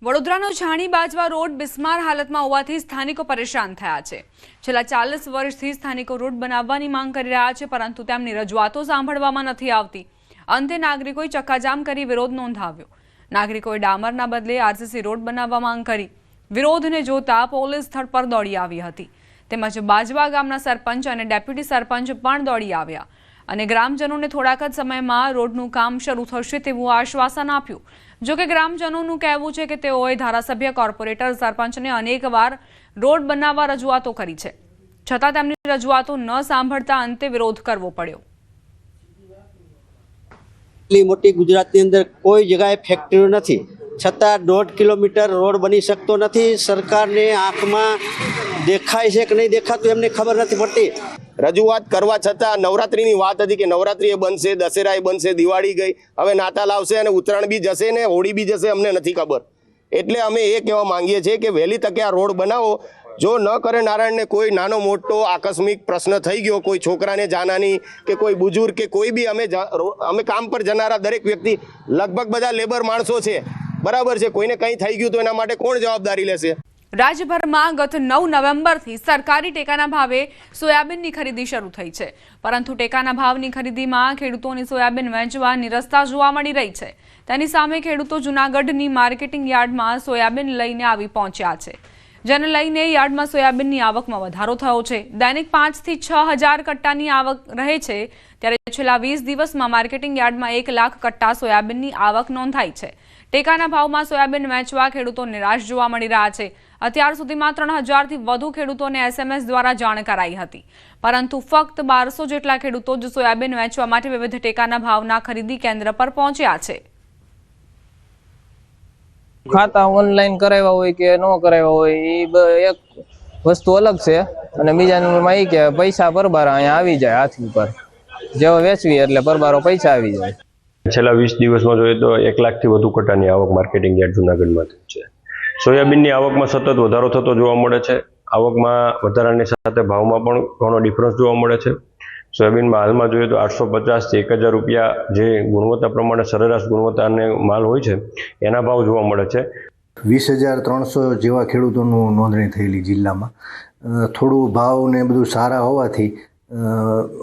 વડોદરાનો છાણી બાજવા road બિસ્માર હાલતમાં હોવાથી સ્થાનિકો પરેશાન થયા છે। છેલ્લા 40 વર્ષથી સ્થાનિકો રોડ બનાવવાની માંગ કરી રહ્યા છે, પરંતુ તેમની રજૂઆતો સાંભળવામાં નથી આવતી। અંતે નાગરિકોએ ચક્કાજામ કરી વિરોધ નોંધાવ્યો। નાગરિકોએ ડામરના બદલે આરસીસી રોડ બનાવવા માંગ કરી। વિરોધને જોતા પોલીસ સ્થળ પર દોડી આવી હતી, તેમજ બાજવા ગામના સરપંચ અને ડેપ્યુટી સરપંચ પણ દોડી આવ્યા અને ગ્રામજનોને થોડાક જ સમયમાં રોડનું કામ શરૂ થશે તેવું આશ્વાસન આપ્યું। જો કે ગ્રામજનોનું કહેવું છે કે તેઓએ ધારાસભ્ય, કોર્પોરેટર, સરપંચને અનેકવાર રોડ બનાવવા રજૂઆતો કરી છે, છતાં તેમની રજૂઆતો ન સાંભળતા અંતે વિરોધ કરવો પડ્યો। મોટી ગુજરાતની અંદર કોઈ જગ્યાએ ફેક્ટરીઓ નથી, છતાં 1.5 કિલોમીટર રોડ બની શકતો નથી। સરકારને આંખમાં દેખાય છે કે નહીં દેખાતું એમને ખબર નથી પડતી। રજૂઆત કરવા છતાં નવરાત્રીની વાત હતી કે નવરાત્રી એ બનશે, દશેરા એ બનશે, દિવાળી ગઈ, હવે નાતાલ આવશે અને ઉત્તરાયણ બી જશે ને હોળી બી જશે, અમને નથી ખબર। એટલે અમે એ કહેવા માંગીએ છીએ કે વહેલી તકે આ રોડ બનાવો। જો ન કરે નારાયણને કોઈ નાનો મોટો આકસ્મિક પ્રશ્ન થઈ ગયો, કોઈ છોકરાને જાનહાની કે કોઈ બુજુર્ગ કે કોઈ બી અમે કામ પર જનારા દરેક વ્યક્તિ લગભગ બધા લેબર માણસો છે, બરાબર છે, કોઈને કંઈ થઈ ગયું તો એના માટે કોણ જવાબદારી લેશે? રાજ્યભરમાં ગત 9 નવેમ્બરથી સરકારી ટેકાના ભાવે સોયાબીનની ખરીદી શરૂ થઈ છે, પરંતુ ટેકાના ભાવની ખરીદીમાં ખેડૂતોની સોયાબીન વેચવા નિરસ્તા જોવા મળી રહી છે। તેની સામે ખેડૂતો જૂનાગઢની માર્કેટિંગ યાર્ડમાં સોયાબીન લઈને આવી પહોંચ્યા છે, જેને લઈને યાર્ડમાં સોયાબીનની આવકમાં વધારો થયો છે। દૈનિક 5 થી 6 હજાર કટ્ટાની આવક રહે છે, ત્યારે છેલ્લા 20 દિવસમાં માર્કેટિંગ યાર્ડમાં 1 લાખ કટ્ટા સોયાબીનની આવક નોંધાઈ છે। ટેકાના ભાવમાં સોયાબીન વેચવા ખેડૂતો નિરાશ જોવા મળી રહ્યા છે। અત્યાર સુધીમાં 3000થી વધુ ખેડૂતોને SMS દ્વારા જાણ કરાઈ હતી, પરંતુ ફક્ત 1200 જેટલા ખેડૂતો જ સોયાબીન વેચવા માટે વિવિધ ટેકાના ભાવના ખરીદી કેન્દ્ર પર પહોંચ્યા છે। ખાતા ઓનલાઈન કરાવ્યા હોય કે ન કરાવ્યા હોય એ એક વસ્તુ અલગ છે, અને બીજા નંબરમાં એ કે પૈસા પરબારા અહીંયા આવી જાય હાથ ઉપર, જેવો વેચવી એટલે પરબારો પૈસા આવી જાય। છેલ્લા 20 દિવસમાં જોઈએ તો 1 લાખથી વધુ કટ્ટાની આવક માર્કેટિંગ યાર્ડ જૂનાગઢમાં થઈ છે। સોયાબીનની આવકમાં સતત વધારો થતો જોવા મળે છે। આવકમાં વધારાની સાથે ભાવમાં પણ ઘણો ડિફરન્સ જોવા મળે છે। સોયાબીનમાં હાલમાં જોઈએ તો 850થી 1000 રૂપિયા જે ગુણવત્તા પ્રમાણે સરેરાશ ગુણવત્તાને માલ હોય છે એના ભાવ જોવા મળે છે। 20,300 જેવા ખેડૂતોનું નોંધણી થયેલી જિલ્લામાં। થોડું ભાવ ને બધું સારા હોવાથી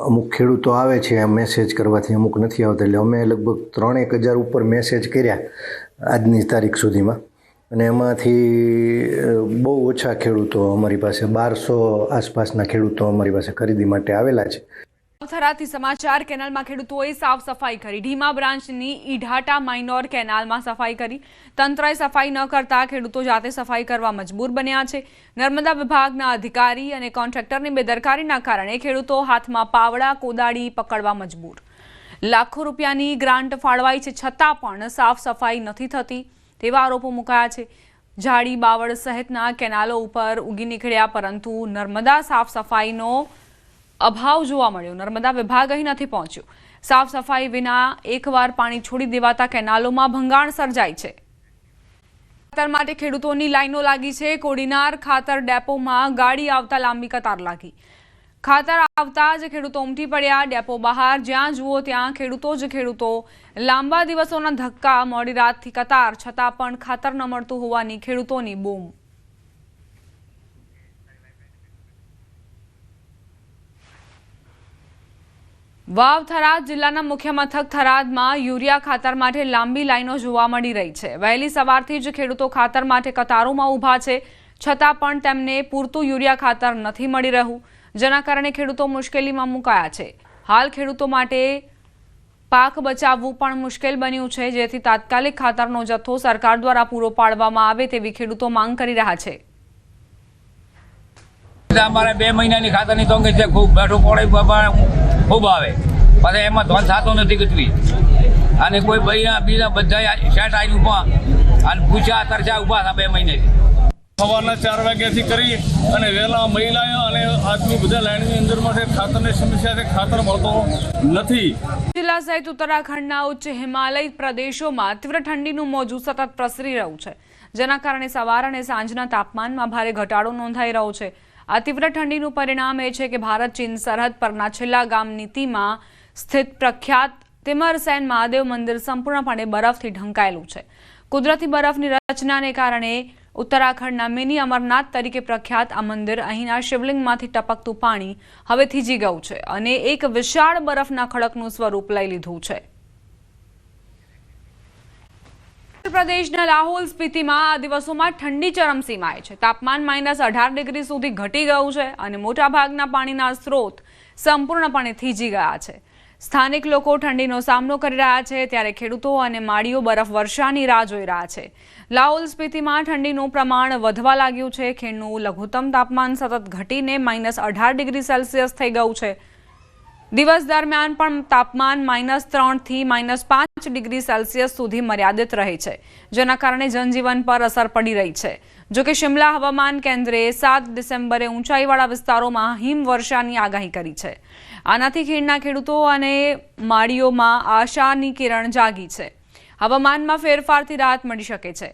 અમુક ખેડૂતો આવે છે મેસેજ કરવાથી, અમુક નથી આવતા, એટલે અમે લગભગ 3-1000 ઉપર મેસેજ કર્યા આજની તારીખ સુધીમાં, અને એમાંથી બહુ ઓછા ખેડૂતો અમારી પાસે 1200 આસપાસના ખેડૂતો અમારી પાસે ખરીદી માટે આવેલા છે। થરાદથી સમાચાર કેનાલમાં ખેડૂતોએ સાફ સફાઈ કરી। ઢીમા બ્રાન્ચની ઈઢાટા માઇનોર કેનાલમાં સફાઈ કરી। તંત્રએ સફાઈ ન કરતા ખેડૂતો જાતે સફાઈ કરવા મજબૂર બન્યા છે। નર્મદા વિભાગના અધિકારી અને કોન્ટ્રાક્ટરની બેદરકારીના કારણે ખેડૂતો હાથમાં પાવડા, કોદાળી પકડવા મજબૂર। લાખો રૂપિયાની ગ્રાન્ટ ફાળવાઈ છે, છતાં પણ સાફ સફાઈ નથી થતી તેવા આરોપો મુકાયા છે। ઝાડી, બાવળ સહિતના કેનાલો ઉપર ઉગી નીકળ્યા, પરંતુ નર્મદા સાફ સફાઈનો અભાવ જોવા મળ્યો। નર્મદા વિભાગ અહીં નથી પહોંચ્યો। સાફ સફાઈ વિના એકવાર પાણી છોડી દેવાતા કેનાલોમાં ભંગાણ સર્જાય છે। ખાતર માટે ખેડૂતોની લાઈનો લાગી છે। કોડીનાર ખાતર ડેપોમાં ગાડી આવતા લાંબી કતાર લાગી। ખાતર આવતા જ ખેડૂતો ઉમટી પડ્યા। ડેપો બહાર જ્યાં જુઓ ત્યાં ખેડૂતો જ ખેડૂતો। લાંબા દિવસોના ધક્કા, મોડી રાતથી કતાર, છતાં પણ ખાતર ન મળતું હોવાની ખેડૂતોની બૂમ। વાવ થરાદ જિલ્લાના મુખ્ય મથક થરાદમાં યુરિયા ખાતર માટે લાંબી લાઈનો જોવા મળી રહી છે। વહેલી સવારથી જ ખેડૂતો ખાતર માટે કતારોમાં ઊભા છે, છતાં પણ તેમને પૂરતું યુરિયા ખાતર નથી મળી રહ્યું, જેના કારણે ખેડૂતો મુશ્કેલીમાં મુકાયા છે। હાલ ખેડૂતો માટે પાક બચાવવું પણ મુશ્કેલ બન્યું છે, જેથી તાત્કાલિક ખાતરનો જથ્થો સરકાર દ્વારા પૂરો પાડવામાં આવે તેવી ખેડૂતો માંગ કરી રહ્યા છે। અમારે 2 મહિનાની ખાતરની તો છે, ખૂબ બેઠું પડે ખૂબ આવે, પછી એમાં ધોન થતો નથી કચવી, અને કોઈ બીજા બધા શેટ આવી ઉભા અને પૂછ્યા તરસ્યા ઉભા હતા 2 મહિનેથી। સવારના 4 વાગ્યાથી કરી અને વહેલા મહિલાઓ અને આદમી બધા લાઈનની અંદર માટે ખાતરની સમસ્યા છે, ખાતર મળતો નથી। જિલ્લા સહિત ઉત્તરાખંડના ઉચ્ચ હિમાલય પ્રદેશોમાં તીવ્ર ઠંડીનું મોજું સતત પ્રસરી રહ્યું છે, જેના કારણે સવાર અને સાંજના તાપમાનમાં ભારે ઘટાડો નોંધાઈ રહ્યો છે। આ તીવ્ર ઠંડીનું પરિણામ એ છે કે ભારત ચીન સરહદ પરના છેલ્લા ગામ નીતિમાં સ્થિત પ્રખ્યાત તિમરસેન મહાદેવ મંદિર સંપૂર્ણપણે બરફથી ઢંકાયેલું છે। કુદરતી બરફની રચનાને કારણે ઉત્તરાખંડના મિની અમરનાથ તરીકે પ્રખ્યાત આ મંદિર અહીંના શિવલિંગમાંથી ટપકતું પાણી હવે થીજી ગયું છે અને એક વિશાળ બરફના ખડકનું સ્વરૂપ લઈ લીધું છે. ઉત્તર પ્રદેશના લાહોલ સ્પીતિમાં આ દિવસોમાં ઠંડી ચરમસીમાએ છે. તાપમાન -18 ડિગ્રી સુધી ઘટી ગયું છે અને મોટાભાગના પાણીના સ્ત્રોત સંપૂર્ણપણે થીજી ગયા છે. સ્થાનિક લોકો ઠંડીનો સામનો કરી રહ્યા છે ત્યારે ખેડૂતો અને માળીઓ બરફ વર્ષાની રાહ જોઈ રહ્યા છે. લાહોલ સ્પીતિમાં ઠંડીનું પ્રમાણ વધવા લાગ્યું છે. ખીણનું લઘુત્તમ તાપમાન સતત ઘટીને -18 ડિગ્રી સેલ્સિયસ થઈ ગયું છે. દિવસ દરમિયાન પણ તાપમાન -3 થી -5 ડિગ્રી સેલ્સિયસ સુધી મર્યાદિત રહે છે, જેના કારણે જનજીવન પર અસર પડી રહી છે. જોકે શિમલા હવામાન કેન્દ્રે 7 ડિસેમ્બરે ઊંચાઈવાળા વિસ્તારોમાં હિમવર્ષાની આગાહી કરી છે. આનાથી ખીણના ખેડૂતો અને માળીઓમાં આશાની કિરણ જાગી છે. હવામાનમાં ફેરફારથી રાહત મળી શકે છે.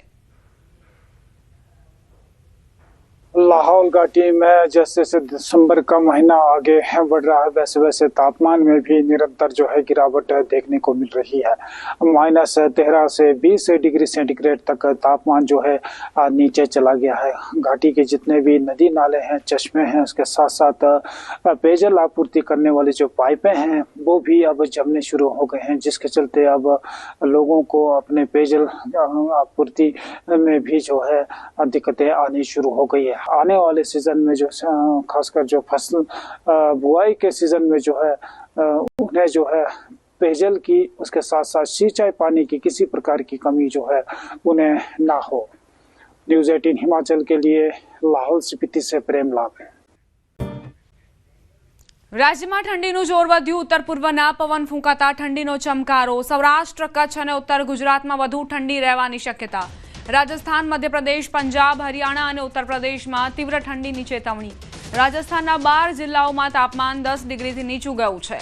लाहौल घाटी में जैसे जैसे दिसंबर का महीना आगे बढ़ रहा है वैसे वैसे तापमान में भी निरंतर जो है गिरावट देखने को मिल रही है. -13 से 20 डिग्री सेंटीग्रेड तक तापमान जो है नीचे चला गया है. घाटी के जितने भी नदी नाले हैं, चश्मे हैं, उसके साथ साथ पेयजल आपूर्ति करने वाली जो पाइपें हैं वो भी अब जमने शुरू हो गए हैं, जिसके चलते अब लोगों को अपने पेयजल आपूर्ति में भी जो है दिक्कतें आनी शुरू हो गई है. आने वाले सीजन में जो खासकर जो फसल बुआई के सीजन में जो है उन्हें जो है पेयजल की उसके साथ साथ सिंचाई पानी की किसी प्रकार की कमी जो है उन्हें ना हो. न्यूज़ 18 हिमाचल के लिए लाहौल स्पीति से प्रेम लाभ. રાજ્યમાં ઠંડીનું જોર વધ્યું. ઉત્તર પૂર્વના પવન ફૂંકાતા ઠંડીનો ચમકારો. સૌરાષ્ટ્ર, કચ્છ અને ઉત્તર ગુજરાતમાં વધુ ઠંડી રહેવાની શક્યતા. રાજસ્થાન, મધ્યપ્રદેશ, પંજાબ, હરિયાણા અને ઉત્તર પ્રદેશમાં તીવ્ર ઠંડીની ચેતવણી. રાજસ્થાનના 12 જિલ્લાઓમાં તાપમાન 10 ડિગ્રીથી નીચું ગયું છે.